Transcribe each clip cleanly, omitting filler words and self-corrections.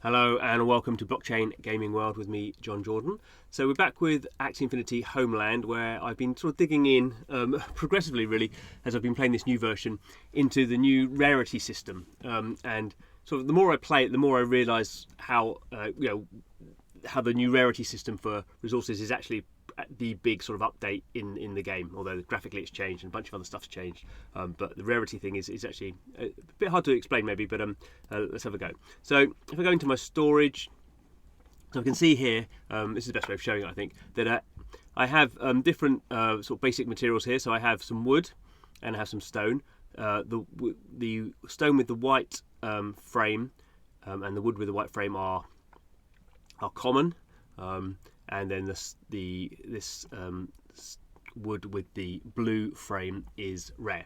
Hello and welcome to Blockchain Gaming World with me, John Jordan. So we're back with AXIE Infinity Homeland, where I've been sort of digging in progressively, really, as I've been playing this new version, into the new rarity system. And sort of the more I play it, the more I realise how how the new rarity system for resources is actually the big sort of update in the game, although graphically it's changed and a bunch of other stuff's changed, but the rarity thing is actually a bit hard to explain maybe, but let's have a go. So if I go into my storage, so I can see here, this is the best way of showing it I think, that I have different sort of basic materials here. So I have some wood and I have some stone. The stone with the white frame and the wood with the white frame are common. And then this wood with the blue frame is rare.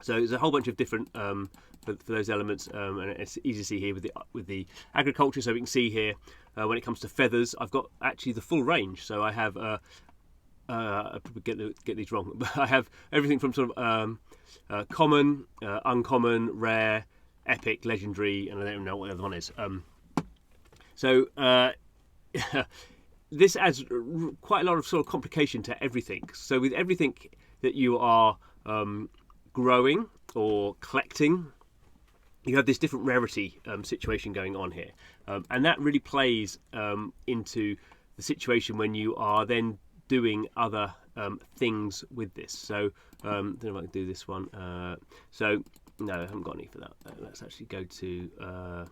So there's a whole bunch of different for those elements, and it's easy to see here with the agriculture. So we can see here when it comes to feathers, I've got actually the full range. So I have I get these wrong, but I have everything from sort of common, uncommon, rare, epic, legendary, and I don't know what the other one is. This adds quite a lot of sort of complication to everything. So with everything that you are growing or collecting, you have this different rarity situation going on here, and that really plays into the situation when you are then doing other things with this. So I don't know if I can do this one. So no, I haven't got any for that. Let's actually go to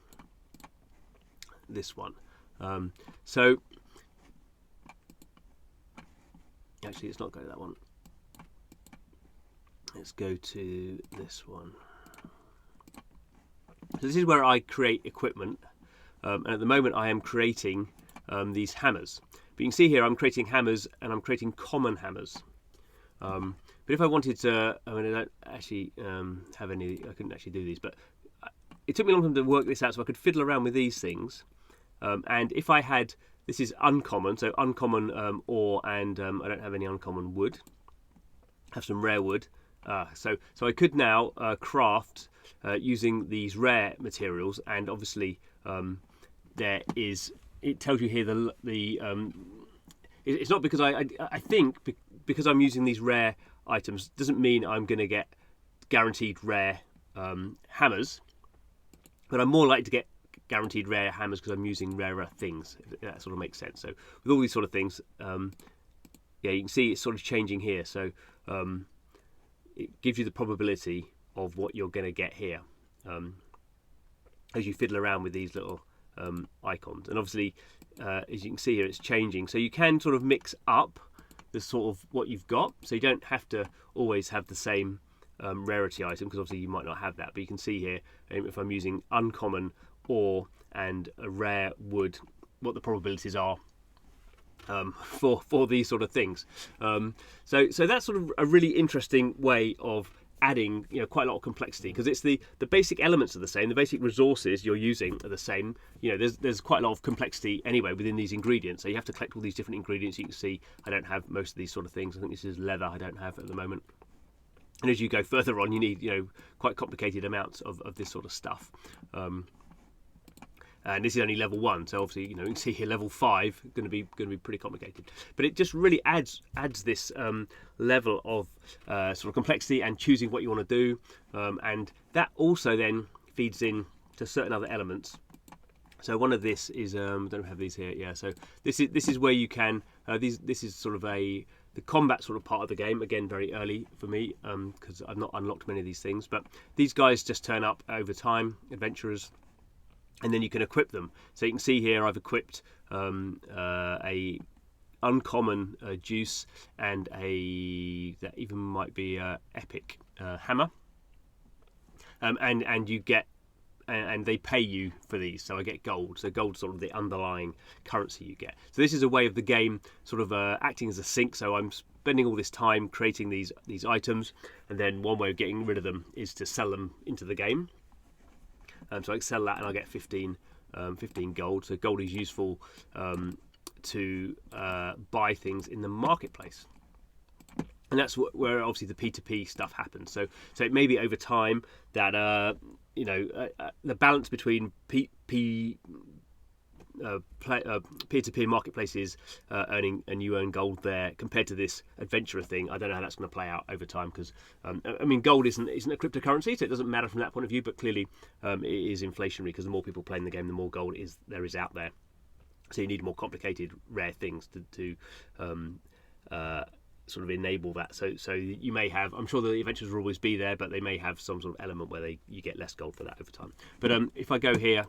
this one. So actually, let's not go to that one. Let's go to this one. So this is where I create equipment, and at the moment I am creating these hammers. But you can see here I'm creating hammers, and I'm creating common hammers. But if I wanted to, I mean, I don't actually have any. I couldn't actually do these, but it took me a long time to work this out, so I could fiddle around with these things. And if I had, this is uncommon, so uncommon ore, and I don't have any uncommon wood. I have some rare wood. So I could now craft using these rare materials, and obviously there is. It tells you here it's not because I think because I'm using these rare items doesn't mean I'm going to get guaranteed rare hammers, but I'm more likely to get guaranteed rare hammers because I'm using rarer things, if that sort of makes sense. So with all these sort of things, yeah, you can see it's sort of changing here. So it gives you the probability of what you're going to get here as you fiddle around with these little icons. And obviously, as you can see here, it's changing. So you can sort of mix up the sort of what you've got. So you don't have to always have the same rarity item, because obviously you might not have that. But you can see here, if I'm using uncommon ore and a rare wood, what the probabilities are for these sort of things. So that's sort of a really interesting way of adding, quite a lot of complexity, because it's the basic elements are the same, the basic resources you're using are the same. There's quite a lot of complexity anyway within these ingredients. So you have to collect all these different ingredients. You can see I don't have most of these sort of things. I think this is leather I don't have at the moment. And as you go further on, you need quite complicated amounts of this sort of stuff. And this is only level 1, so obviously you can see here level 5 going to be pretty complicated. But it just really adds this level of sort of complexity and choosing what you want to do, and that also then feeds in to certain other elements. So one of this is I don't have these here. Yeah, so this is where you can this is sort of the combat sort of part of the game. Again, very early for me because I've not unlocked many of these things. But these guys just turn up over time, adventurers. And then you can equip them. So you can see here I've equipped a uncommon juice and that even might be a epic hammer. And you get and they pay you for these. So I get gold. So gold's sort of the underlying currency you get. So this is a way of the game sort of acting as a sink. So I'm spending all this time creating these items, and then one way of getting rid of them is to sell them into the game. So I can sell that and I'll get 15 gold. So gold is useful to buy things in the marketplace. And that's where obviously the P2P stuff happens. So it may be over time that the balance between peer-to-peer marketplaces earning, and you earn gold there, compared to this adventurer thing. I don't know how that's going to play out over time, because I mean, gold isn't a cryptocurrency, so it doesn't matter from that point of view, but clearly it is inflationary, because the more people playing the game, the more gold there is out there. So you need more complicated, rare things to sort of enable that. So you may have, I'm sure the adventures will always be there, but they may have some sort of element where you get less gold for that over time. But if I go here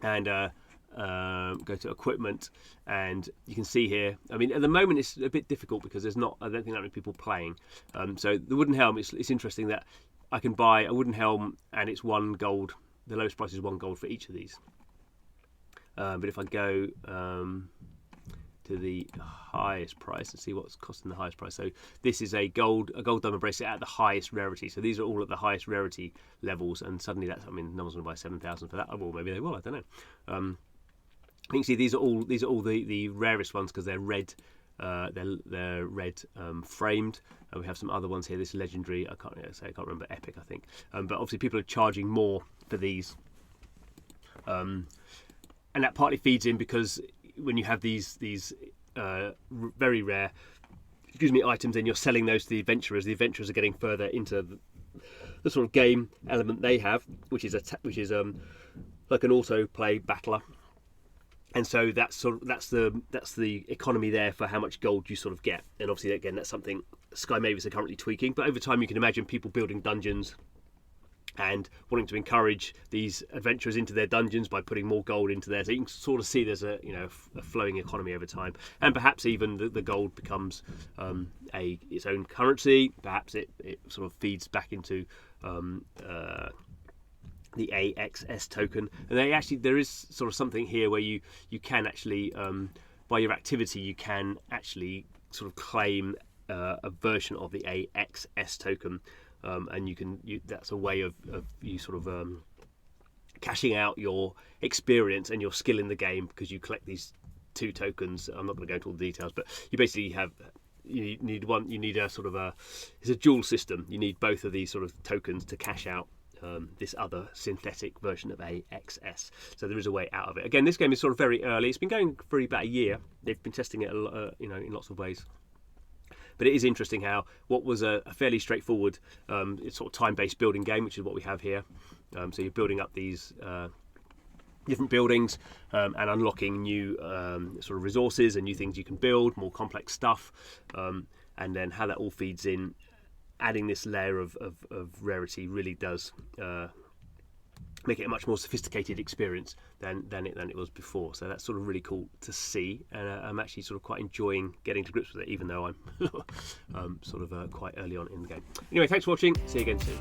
and go to equipment, and you can see here, I mean, at the moment it's a bit difficult because I don't think that many people playing. So the wooden helm, it's interesting that I can buy a wooden helm and it's 1 gold. The lowest price is 1 gold for each of these. But if I go to the highest price and see what's costing the highest price, so this is a gold diamond bracelet at the highest rarity. So these are all at the highest rarity levels, and suddenly that's, I mean, no one's going to buy 7,000 for that. Oh, well, maybe they will. I don't know. You can see these are all the rarest ones, because they're red. They're red framed. We have some other ones here. This legendary, I can't remember, epic, I think. But obviously people are charging more for these. And that partly feeds in because when you have these very rare items, and you're selling those to the adventurers are getting further into the sort of game element they have, which is like an auto play battler. And so that's the economy there for how much gold you sort of get. And obviously, again, that's something Sky Mavis are currently tweaking. But over time, you can imagine people building dungeons and wanting to encourage these adventurers into their dungeons by putting more gold into there. So you can sort of see there's a flowing economy over time, and perhaps even the gold becomes its own currency. Perhaps it sort of feeds back into the AXS token, and there is sort of something here where you can actually by your activity you can actually sort of claim a version of the AXS token. And that's a way of you sort of cashing out your experience and your skill in the game, because you collect these 2 tokens. I'm not going to go into all the details, but you basically need a sort of it's a dual system. You need both of these sort of tokens to cash out this other synthetic version of AXS. So there is a way out of it. Again, this game is sort of very early. It's been going for about a year. They've been testing it in lots of ways. But it is interesting how what was a fairly straightforward sort of time-based building game, which is what we have here. So you're building up these different buildings and unlocking new sort of resources and new things you can build, more complex stuff, and then how that all feeds in. Adding this layer of rarity really does make it a much more sophisticated experience than it was before. So that's sort of really cool to see, and I'm actually sort of quite enjoying getting to grips with it, even though I'm sort of quite early on in the game. Anyway, thanks for watching. See you again soon.